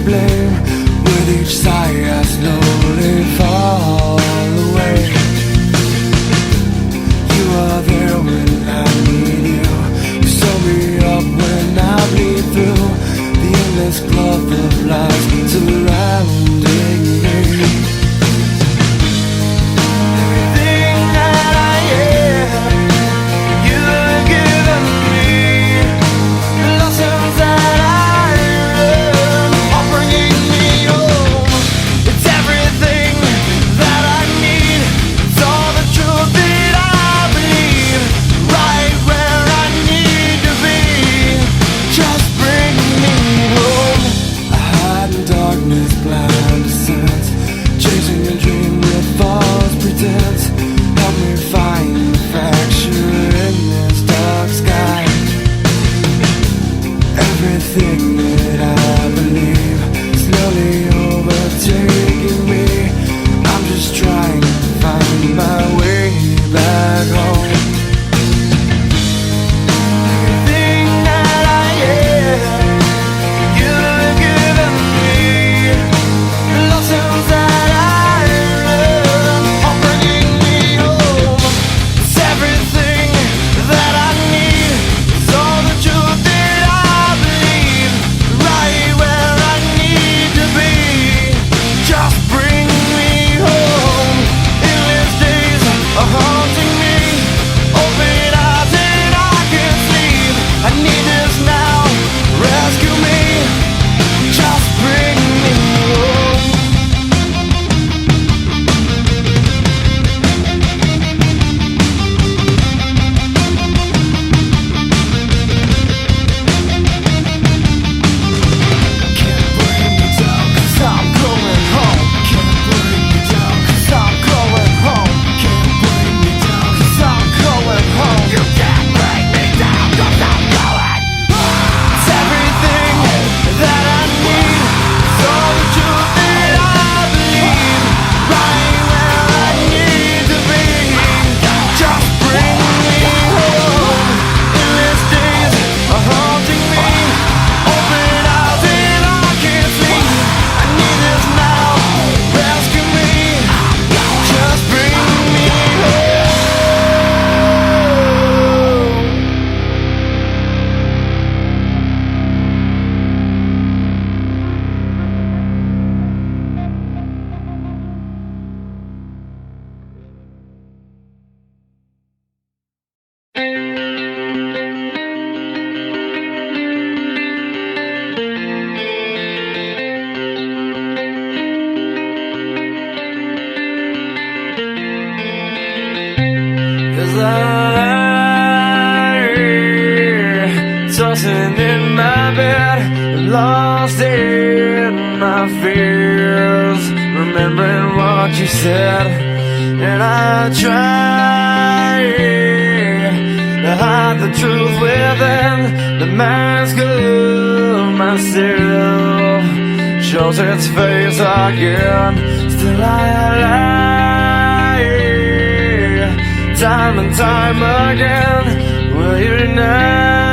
blame. With each sigh I slowly fall away. You are there when I need you. You sew me up when I bleed through the endless cloth of lies surrounding me. Everything that I am, you've given me. The lessons that I learned are bringing me home. It's everything that I need. It's all the truth that I believe. Right where I need to be. Just bring me home. I hide in darkness, blind to sense, chasing a dream with false pretense. Help me find the fracture in this dark sky. Everything that I believe slowly overtaking me. I'm just trying to find my way back home. Everything that I am, you've given me. The lessons that I learned are bringing me home. It's everything that I need. It's all the truth that I believe. Right where I need to be. Just bring me home. Endless days are haunting me. Open eyes and I can't sleep. I need this now. Rescue me. Just bring me home. Can't bring me down 'cause I'm going home. Can't bring me down 'cause I'm going home. Can't bring me down 'cause I'm going home. You can't bring me down 'cause I'm going home. It's everything that I need. It's all the truth that I believe. Right where I need to be. Just bring me home. Endless days are haunting me. Open eyes and I can't sleep. I need this now. Rescue me. Just bring me home. As I lie, tossing in my bed, lost in my fears, remembering what you said, and I try to hide the truth within. The mask of myself shows its face again. Still I lie, time and time again. Will you now?